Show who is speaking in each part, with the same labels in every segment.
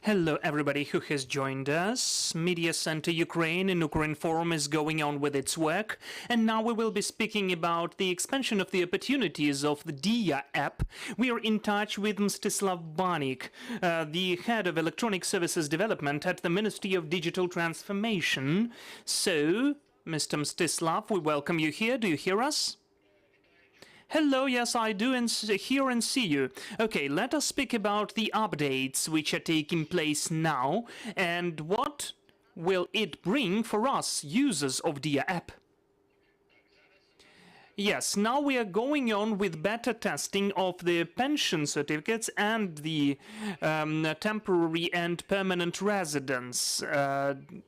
Speaker 1: Hello everybody who has joined us. Media Center Ukraine in Ukraine Forum is going on with its work, and now we will be speaking about the expansion of the opportunities of the Diia app. We are in touch with Mstyslav Banik, the head of electronic services development at the Ministry of Digital Transformation. So, Mr. Mstyslav, we welcome you here. Do you hear us? Hello, yes, I do hear and see you. Okay, let us speak about the updates which are taking place now and what will it bring for us, users of Diia app. Yes, now we are going on with beta testing of the pension certificates and the temporary and permanent residence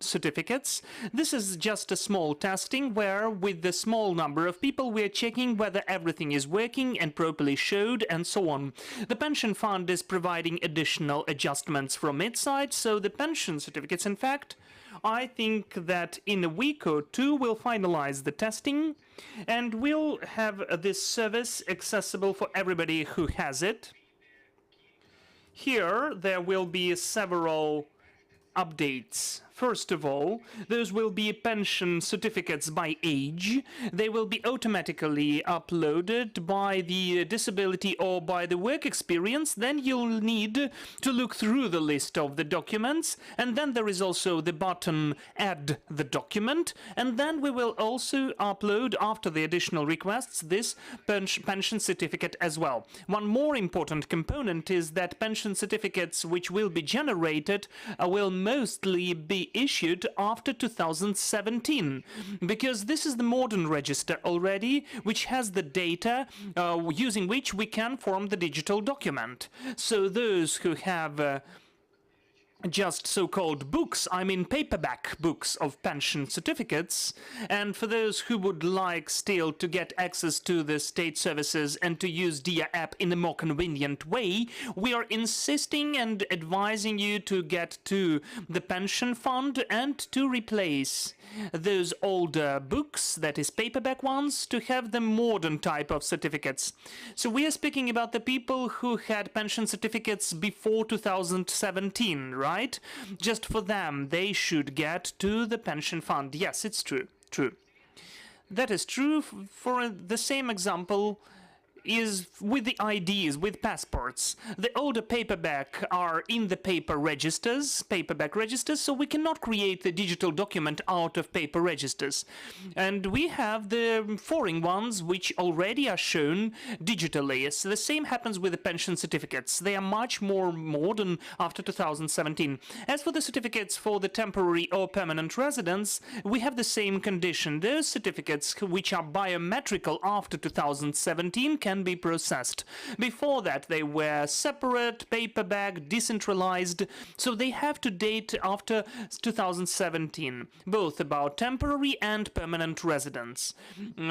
Speaker 1: certificates. This is just a small testing where, with the small number of people, we are checking whether everything is working and properly showed and so on. The pension fund is providing additional adjustments from its side, so the pension certificates, in fact, I think that in a week or two we'll finalize the testing and we'll have this service accessible for everybody who has it. Here there will be several updates. First of all, those will be pension certificates by age. They will be automatically uploaded by the disability or by the work experience. Then you'll need to look through the list of the documents. And then there is also the button Add the document. And then we will also upload, after the additional requests, this pension certificate as well. One more important component is that pension certificates which will be generated will mostly be issued after 2017, because this is the modern register already, which has the data using which we can form the digital document. So those who have just so-called books, I mean paperback books of pension certificates, and for those who would like still to get access to the state services and to use Diia app in a more convenient way, we are insisting and advising you to get to the pension fund and to replace those older books, that is paperback ones, to have the modern type of certificates. So we are speaking about the people who had pension certificates before 2017, right? Just for them, they should get to the pension fund. Yes, it's true. True. That is true. For the same example is with the IDs, with passports. The older paperback are in the paperback registers, so we cannot create the digital document out of paper registers. And we have the foreign ones which already are shown digitally. So the same happens with the pension certificates. They are much more modern after 2017. As for the certificates for the temporary or permanent residence, we have the same condition. Those certificates which are biometrical after 2017 can be processed. Before that, they were separate, paperback, decentralized, so they have to date after 2017, both about temporary and permanent residence.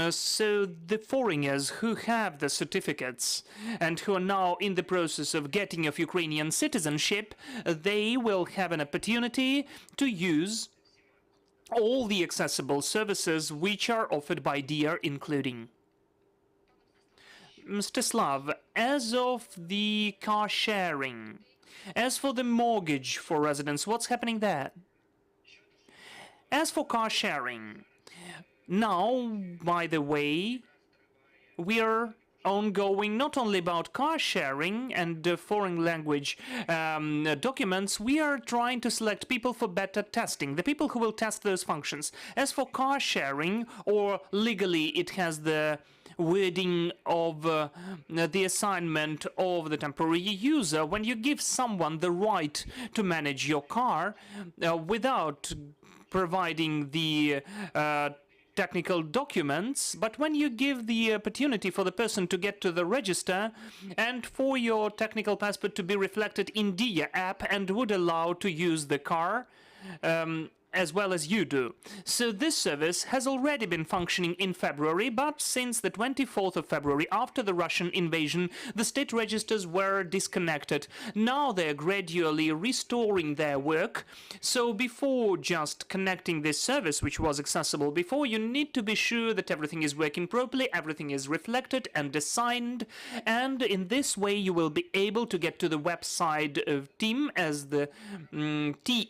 Speaker 1: So the foreigners who have the certificates and who are now in the process of getting of Ukrainian citizenship, they will have an opportunity to use all the accessible services which are offered by Diia, including Mstyslav, as of the car sharing, as for the mortgage for residents, what's happening there? As for car sharing, now, by the way, we are ongoing not only about car sharing and foreign language documents, we are trying to select people for beta testing, the people who will test those functions. As for car sharing, or legally it has the wording of the assignment of the temporary user, when you give someone the right to manage your car without providing the technical documents, but when you give the opportunity for the person to get to the register and for your technical passport to be reflected in Diia app and would allow to use the car, as well as you do. So this service has already been functioning in February, but since the 24th of February, after the Russian invasion, the state registers were disconnected. Now they're gradually restoring their work. So before just connecting this service, which was accessible before, you need to be sure that everything is working properly, everything is reflected and assigned, and in this way you will be able to get to the website of TEAM as the team.dia.gov.ua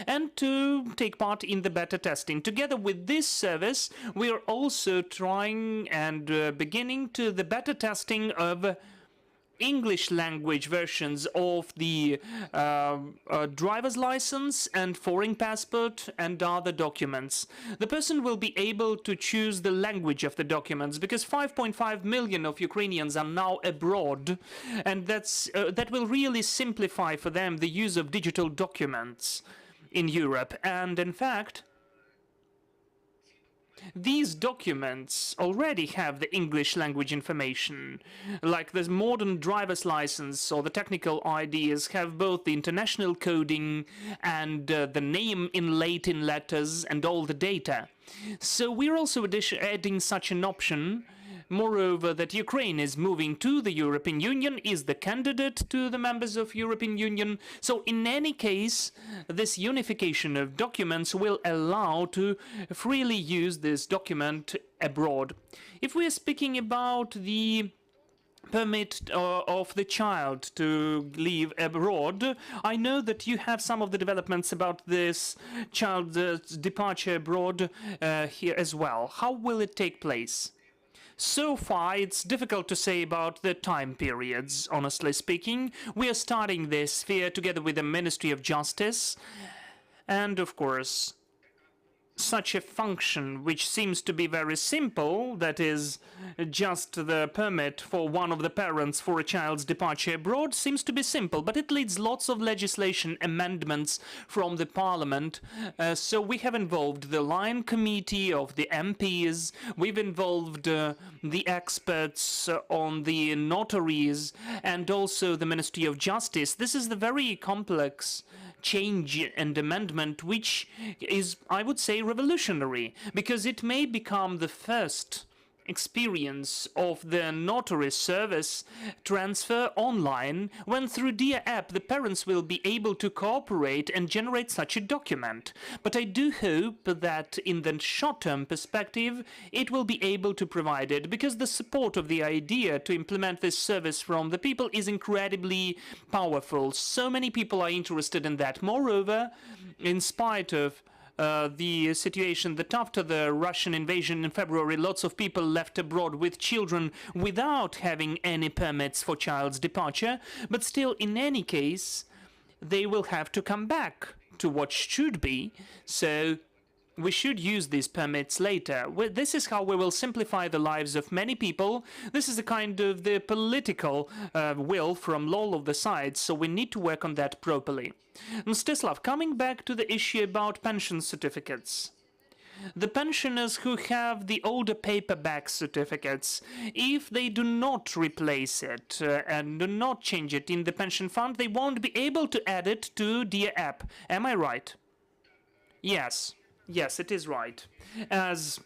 Speaker 1: and to take part in the beta testing. Together with this service, we are also trying and beginning to the beta testing of English language versions of the driver's license and foreign passport and other documents. The person will be able to choose the language of the documents because 5.5 million of Ukrainians are now abroad, and that will really simplify for them the use of digital documents in Europe. And in fact, these documents already have the English language information, like the modern driver's license or the technical IDs have both the international coding and the name inlaid in letters and all the data. So we're also adding such an option. Moreover, that Ukraine is moving to the European Union, is the candidate to the members of European Union. So in any case, this unification of documents will allow to freely use this document abroad. If we are speaking about the permit of the child to live abroad, I know that you have some of the developments about this child's departure abroad here as well. How will it take place? So far, it's difficult to say about the time periods, honestly speaking. We are starting this sphere together with the Ministry of Justice, and of course, such a function which seems to be very simple, that is just the permit for one of the parents for a child's departure abroad, seems to be simple, but it needs lots of legislation amendments from the parliament. So we have involved the Line Committee of the MPs, we've involved the experts on the notaries, and also the Ministry of Justice. This is the very complex change and amendment which is, I would say, revolutionary, because it may become the first experience of the notary service transfer online, when through Diia app the parents will be able to cooperate and generate such a document. But I do hope that in the short-term perspective it will be able to provide it, because the support of the idea to implement this service from the people is incredibly powerful. So many people are interested in that. Moreover, in spite of the situation that after the Russian invasion in February, lots of people left abroad with children without having any permits for child's departure, but still, in any case, they will have to come back to what should be. So we should use these permits later. This is how we will simplify the lives of many people. This is a kind of the political will from all of the sides, so we need to work on that properly. Mstyslav, coming back to the issue about pension certificates. The pensioners who have the older paperback certificates, if they do not replace it and do not change it in the pension fund, they won't be able to add it to Diia app. Am I right? Yes. Yes, it is right. As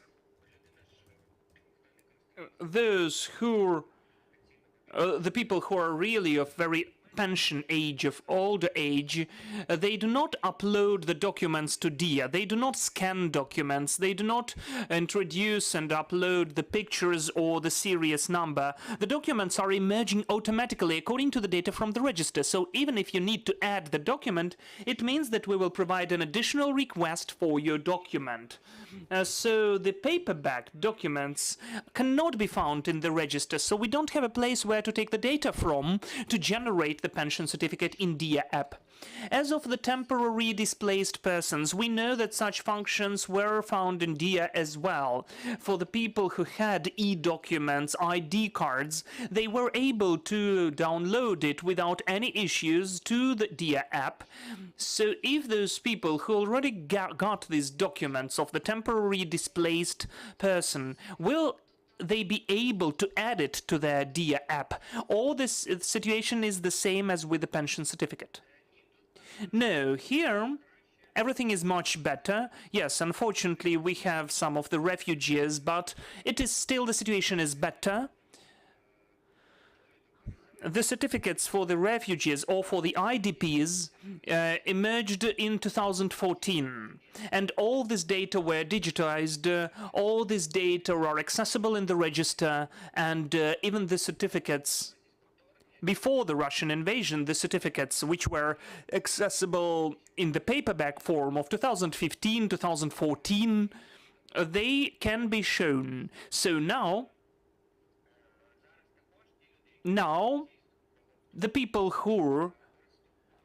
Speaker 1: those who the people who are really of very pension age, of older age, they do not upload the documents to Diia. They do not scan documents. They do not introduce and upload the pictures or the serious number. The documents are emerging automatically according to the data from the register. So even if you need to add the document, it means that we will provide an additional request for your document. So the paperback documents cannot be found in the register, so we don't have a place where to take the data from to generate the pension certificate in Diia app. As of the temporary displaced persons, we know that such functions were found in Diia as well. For the people who had e-documents, ID cards, they were able to download it without any issues to the Diia app. So if those people who already got these documents of the temporary displaced person will they be able to add it to their Diia app? Or this situation is the same as with the pension certificate? No, here everything is much better. Yes, unfortunately we have some of the refugees, but it is still, the situation is better. The certificates for the refugees or for the IDPs emerged in 2014, and all this data were digitized, all this data are accessible in the register, and even the certificates before the Russian invasion, the certificates which were accessible in the paperback form of 2015, 2014, they can be shown. So now, the people who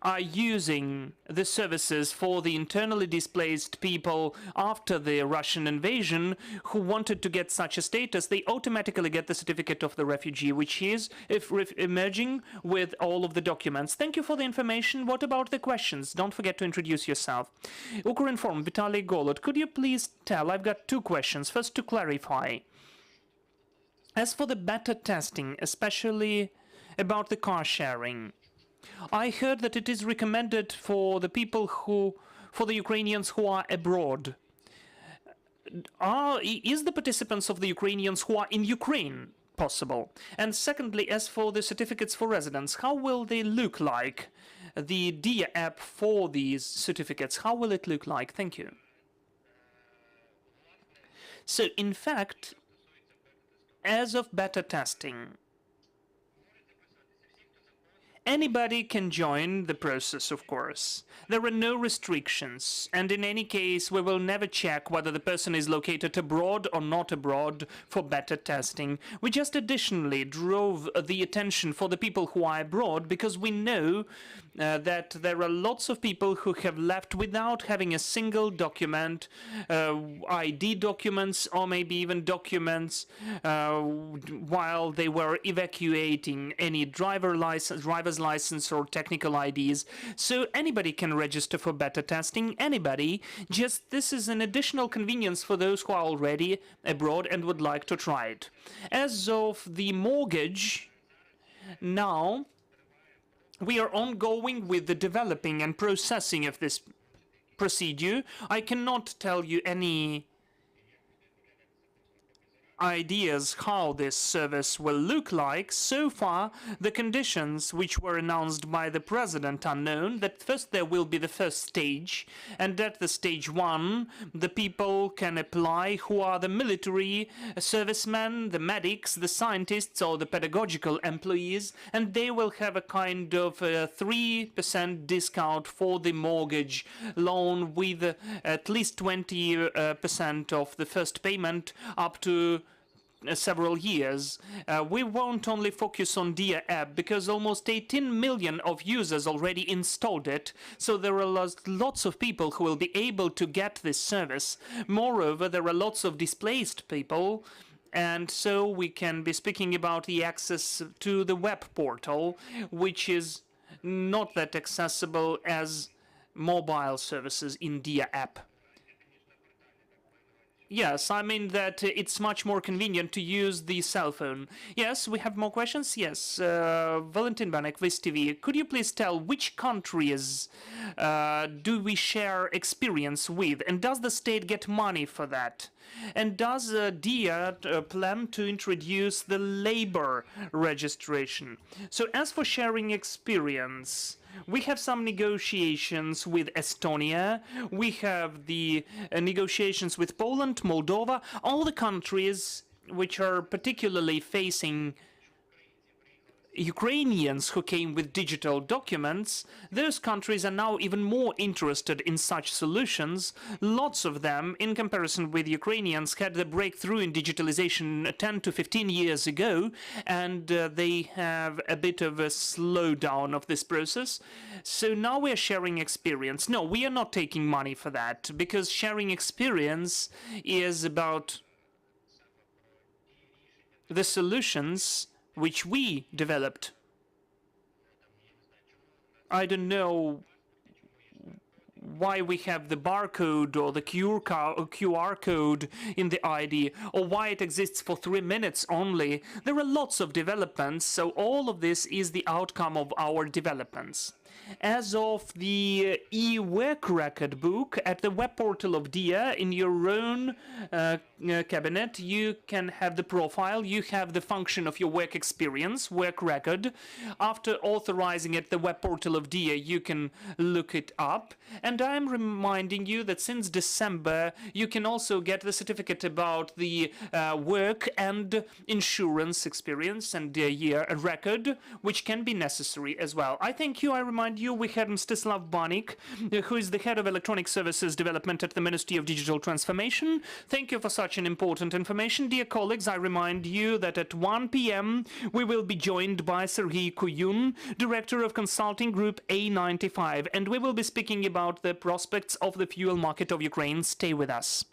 Speaker 1: are using the services for the internally displaced people after the Russian invasion who wanted to get such a status, they automatically get the certificate of the refugee, which is emerging with all of the documents. Thank you for the information. What about the questions? Don't forget to introduce yourself. Ukrinform, Vitaly Golod, could you please tell, I've got two questions. First, to clarify. As for the beta testing, especially about the car sharing, I heard that it is recommended for the people for the Ukrainians who are abroad. Is the participants of the Ukrainians who are in Ukraine possible? And secondly, as for the certificates for residence, how will they look like? The Diia app for these certificates, how will it look like? Thank you. So, in fact, as of beta testing, anybody can join the process, of course. There are no restrictions, and in any case, we will never check whether the person is located abroad or not abroad for beta testing. We just additionally drove the attention for the people who are abroad because we know that there are lots of people who have left without having a single document, ID documents, or maybe even documents while they were evacuating any driver's license or technical IDs. So anybody can register for beta testing, anybody. Just this is an additional convenience for those who are already abroad and would like to try it. As of the mortgage, now we are ongoing with the developing and processing of this procedure. I cannot tell you any ideas how this service will look like. So far, the conditions which were announced by the president are known. That first there will be the first stage, and at the stage 1, the people can apply who are the military servicemen, the medics, the scientists, or the pedagogical employees, and they will have a kind of 3% discount for the mortgage loan with at least 20% of the first payment up to several years. We won't only focus on Diia app because almost 18 million of users already installed it, so there are lots of people who will be able to get this service. Moreover, there are lots of displaced people, and so we can be speaking about the access to the web portal, which is not that accessible as mobile services in Diia app. Yes, I mean that it's much more convenient to use the cell phone. Yes, we have more questions? Yes. Valentin Banik, Viz TV. Could you please tell which countries do we share experience with? And does the state get money for that? And does Diia plan to introduce the labor registration? So as for sharing experience, we have some negotiations with Estonia, we have the negotiations with Poland, Moldova, all the countries which are particularly facing Ukrainians who came with digital documents. Those countries are now even more interested in such solutions. Lots of them, in comparison with Ukrainians, had the breakthrough in digitalization 10 to 15 years ago, and they have a bit of a slowdown of this process. So now we're sharing experience. No, we are not taking money for that, because sharing experience is about the solutions which we developed. I don't know why we have the barcode or the QR code in the ID, or why it exists for 3 minutes only. There are lots of developments, so all of this is the outcome of our developments. As of the e-work record book at the web portal of Diia, in your own cabinet, you can have the profile, you have the function of your work experience, work record. After authorizing at the web portal of Diia, you can look it up. And I'm reminding you that since December, you can also get the certificate about the work and insurance experience and year record, which can be necessary as well. I thank you. I remind you, we have Mstyslav Banik, who is the head of electronic services development at the Ministry of Digital Transformation. Thank you for such an important information. Dear colleagues, I remind you that at 1 p.m. we will be joined by Sergei Kuyun, director of consulting group A95, and we will be speaking about the prospects of the fuel market of Ukraine. Stay with us.